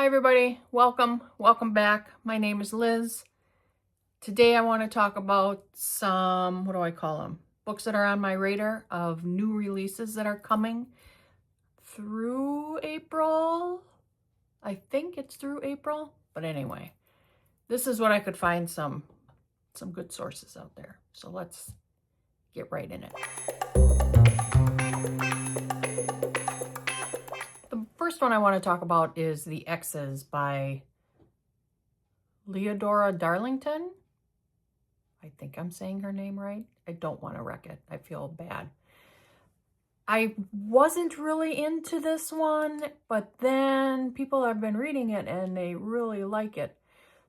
everybody, welcome back. My name is Liz. Today I want to talk about some, what do I call them? Books that are on my radar of new releases that are coming through April. I think it's through April, but anyway, this is what I could find some good sources out there. So let's get right in it. The first one I want to talk about is The Exes by Leodora Darlington. I think I'm saying her name right. I don't want to wreck it. I feel bad. I wasn't really into this one, but then people have been reading it and they really like it.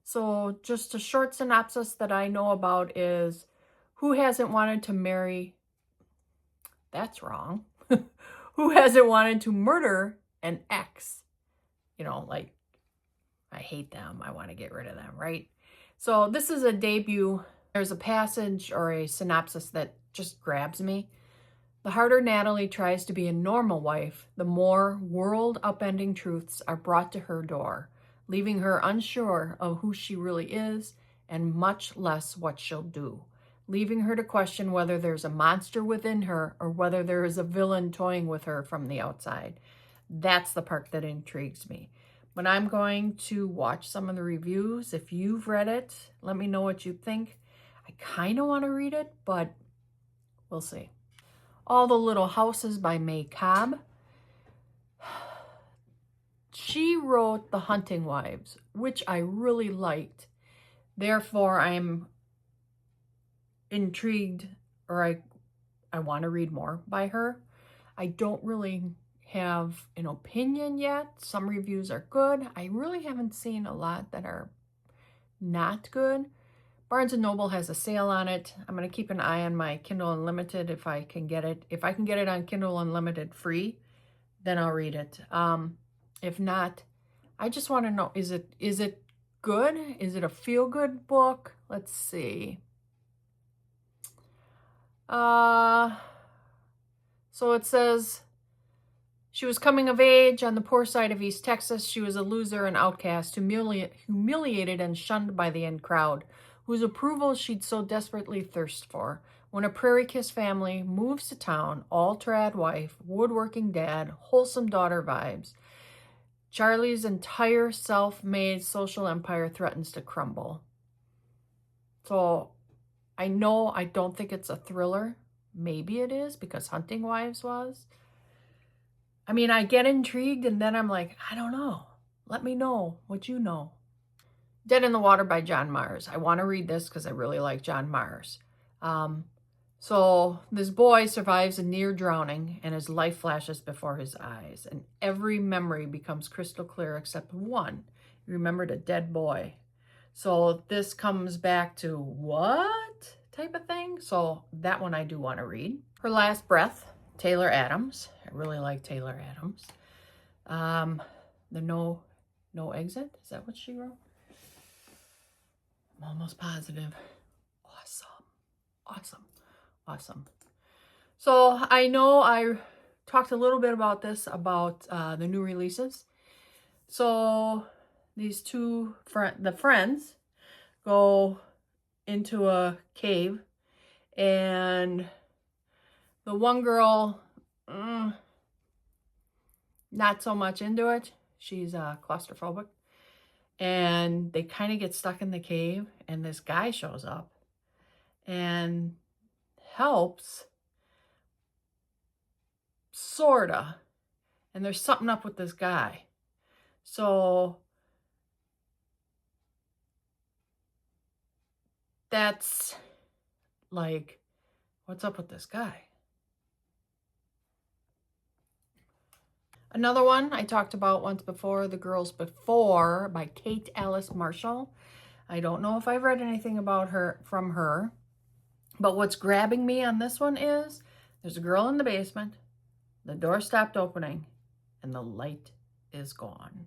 So just a short synopsis that I know about is who hasn't wanted to marry, that's wrong, who hasn't wanted to murder an ex? You know, like, I hate them, I want to get rid of them, right? So this is a debut. There's a passage or a synopsis that just grabs me. The harder Natalie tries to be a normal wife, the more world-upending truths are brought to her door, leaving her unsure of who she really is and much less what she'll do, leaving her to question whether there's a monster within her or whether there is a villain toying with her from the outside. That's the part that intrigues me. But I'm going to watch some of the reviews. If you've read it, let me know what you think. I kind of want to read it, but we'll see. All the Little Houses by May Cobb. She wrote The Hunting Wives, which I really liked. Therefore, I'm intrigued, or I want to read more by her. I don't really have an opinion yet. Some reviews are good. I really haven't seen a lot that are not good. Barnes & Noble has a sale on it. I'm going to keep an eye on my Kindle Unlimited if I can get it. If I can get it on Kindle Unlimited free, then I'll read it. If not, I just want to know, is it good? Is it a feel-good book? Let's see. So it says, she was coming of age on the poor side of East Texas. She was a loser and outcast, humiliated and shunned by the in crowd, whose approval she'd so desperately thirst for. When a Prairie Kiss family moves to town, all trad wife, woodworking dad, wholesome daughter vibes, Charlie's entire self-made social empire threatens to crumble. So I don't think it's a thriller. Maybe it is, because Hunting Wives was. I mean, I get intrigued and then I'm like, I don't know. Let me know what you know. Dead in the Water by John Mars. I want to read this because I really like John Mars. So this boy survives a near drowning and his life flashes before his eyes. And every memory becomes crystal clear except one. He remembered a dead boy. So this comes back to what type of thing? So that one I do want to read. Her Last Breath, Taylor Adams. I really like Taylor Adams. The No Exit, is that what she wrote? I'm almost positive. Awesome. So I know I talked a little bit about this, about the new releases. So these two the friends go into a cave, and the one girl, not so much into it. She's claustrophobic. And they kind of get stuck in the cave, and this guy shows up and helps, sorta. And there's something up with this guy. So that's like, what's up with this guy? Another one I talked about once before, The Girls Before by Kate Alice Marshall. I don't know if I've read anything about her from her, but what's grabbing me on this one is there's a girl in the basement, the door stopped opening, and the light is gone.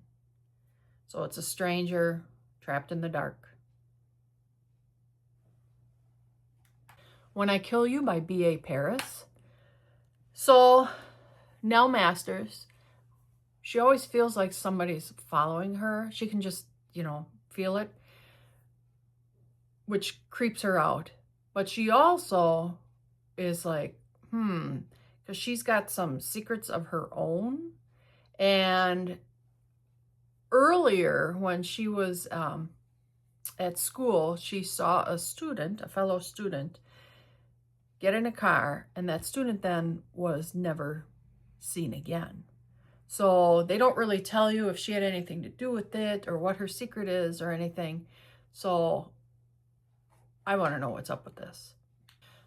So it's a stranger trapped in the dark. When I Kill You by B.A. Paris. So Nell Masters She always feels like somebody's following her. She can just, feel it, which creeps her out. But she also is like, because she's got some secrets of her own. And earlier, when she was at school, she saw a fellow student, get in a car, and that student then was never seen again. So they don't really tell you if she had anything to do with it or what her secret is or anything. So I want to know what's up with this.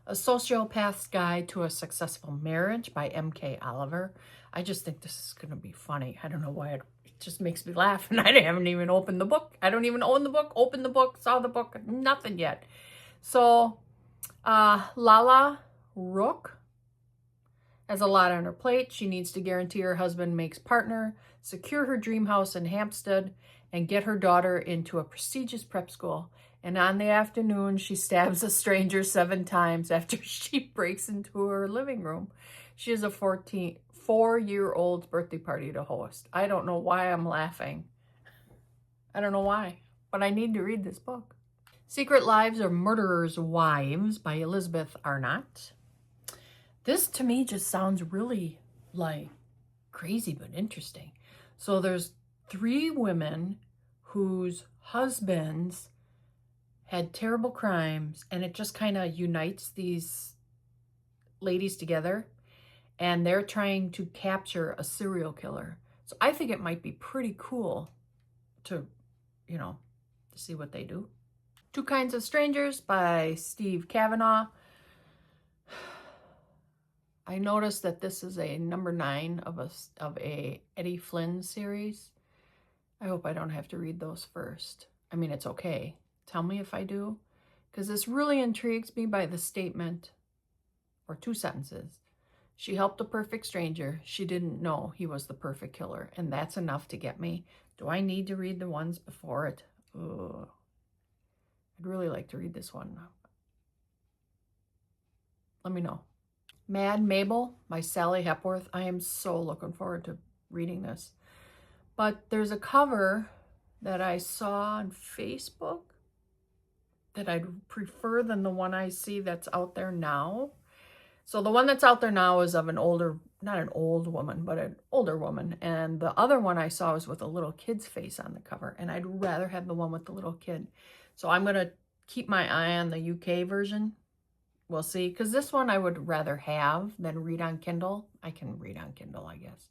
A Sociopath's Guide to a Successful Marriage by M.K. Oliver. I just think this is going to be funny. I don't know why it just makes me laugh, and I haven't even opened the book. I don't even own the book, opened the book, saw the book, nothing yet. So Lala Rook has a lot on her plate. She needs to guarantee her husband makes partner, secure her dream house in Hampstead, and get her daughter into a prestigious prep school. And on the afternoon, she stabs a stranger 7 times after she breaks into her living room. She has a 4-year-old's birthday party to host. I don't know why I'm laughing. I don't know why, but I need to read this book. Secret Lives of Murderers' Wives by Elizabeth Arnott. This to me just sounds really like crazy but interesting. So there's 3 women whose husbands had terrible crimes, and it just kind of unites these ladies together, and they're trying to capture a serial killer. So I think it might be pretty cool to, to see what they do. Two Kinds of Strangers by Steve Kavanaugh. I noticed that this is a number 9 of a Eddie Flynn series. I hope I don't have to read those first. I mean, it's okay. Tell me if I do, because this really intrigues me by the statement, or 2 sentences. She helped a perfect stranger. She didn't know he was the perfect killer, and that's enough to get me. Do I need to read the ones before it? Ugh. I'd really like to read this one. Let me know. Mad Mabel by Sally Hepworth. I am so looking forward to reading this. But there's a cover that I saw on Facebook that I'd prefer than the one I see that's out there now. So the one that's out there now is of not an old woman, but an older woman. And the other one I saw was with a little kid's face on the cover. And I'd rather have the one with the little kid. So I'm going to keep my eye on the UK version. We'll see. Because this one I would rather have than read on Kindle. I can read on Kindle, I guess.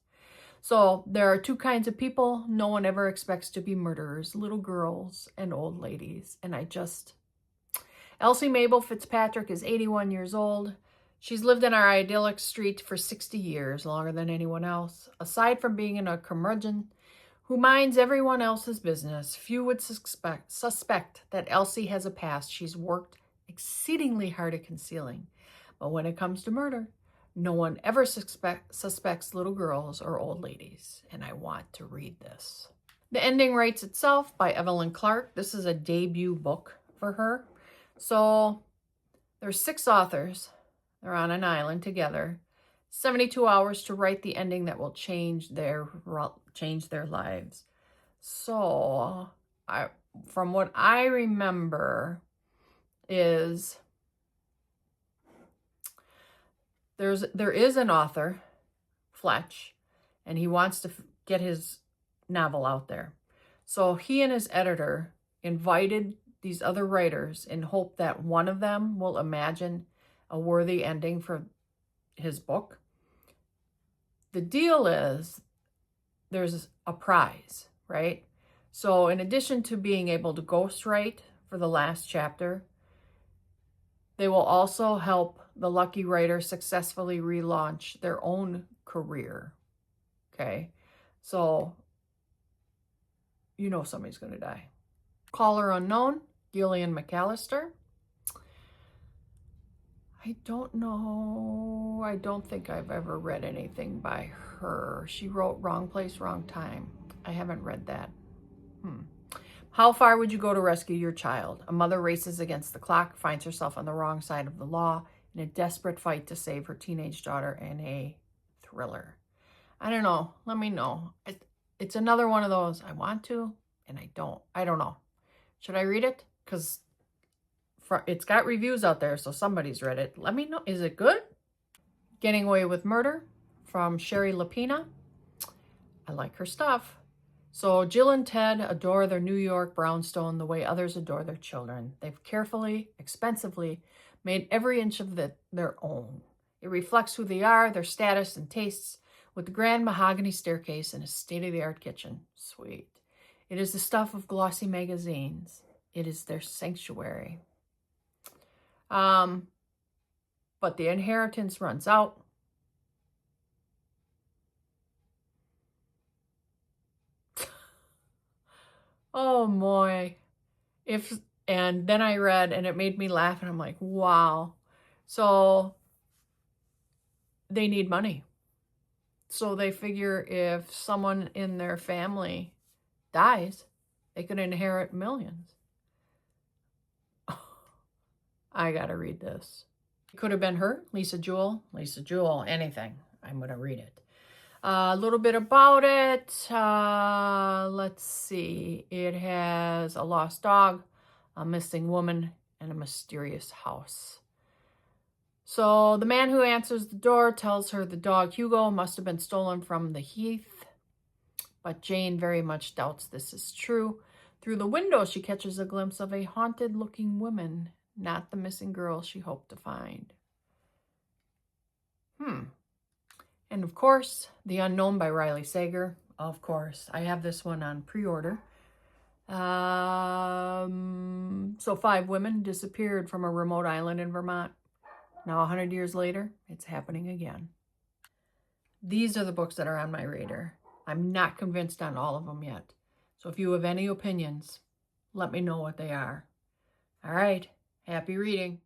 So there are 2 kinds of people no one ever expects to be murderers: little girls and old ladies. And Elsie Mabel Fitzpatrick is 81 years old. She's lived in our idyllic street for 60 years, longer than anyone else. Aside from being a curmudgeon who minds everyone else's business, few would suspect that Elsie has a past she's worked exceedingly hard at concealing. But when it comes to murder, no one ever suspects little girls or old ladies, and I want to read this. The Ending Writes Itself by Evelyn Clark. This is a debut book for her. So there's 6 authors. They're on an island together. 72 hours to write the ending that will change their lives. So from what I remember is there is an author, Fletch, and he wants to get his novel out there. So he and his editor invited these other writers in hope that one of them will imagine a worthy ending for his book. The deal is there's a prize, right? So in addition to being able to ghostwrite for the last chapter, they will also help the lucky writer successfully relaunch their own career. Okay? So somebody's going to die. Caller Unknown, Gillian McAllister. I don't know. I don't think I've ever read anything by her. She wrote Wrong Place, Wrong Time. I haven't read that. How far would you go to rescue your child? A mother races against the clock, finds herself on the wrong side of the law in a desperate fight to save her teenage daughter in a thriller. I don't know. Let me know. It's another one of those I want to and I don't. I don't know. Should I read it? Because it's got reviews out there, so somebody's read it. Let me know. Is it good? Getting Away with Murder from Sherry Lapina. I like her stuff. So Jill and Ted adore their New York brownstone the way others adore their children. They've carefully, expensively made every inch of it their own. It reflects who they are, their status and tastes, with the grand mahogany staircase and a state-of-the-art kitchen. Sweet. It is the stuff of glossy magazines. It is their sanctuary. But the inheritance runs out. Oh, boy. And then I read, and it made me laugh, and I'm like, wow. So they need money. So they figure if someone in their family dies, they could inherit millions. I gotta read this. It could have been her, Lisa Jewell, anything. I'm gonna read it. A little bit about it. Let's see. It has a lost dog, a missing woman, and a mysterious house. So the man who answers the door tells her the dog Hugo must have been stolen from the heath, but Jane very much doubts this is true. Through the window, she catches a glimpse of a haunted-looking woman, not the missing girl she hoped to find. And of course, The Unknown by Riley Sager. Of course, I have this one on pre-order. So 5 women disappeared from a remote island in Vermont. Now 100 years later, it's happening again. These are the books that are on my radar. I'm not convinced on all of them yet. So if you have any opinions, let me know what they are. All right, happy reading.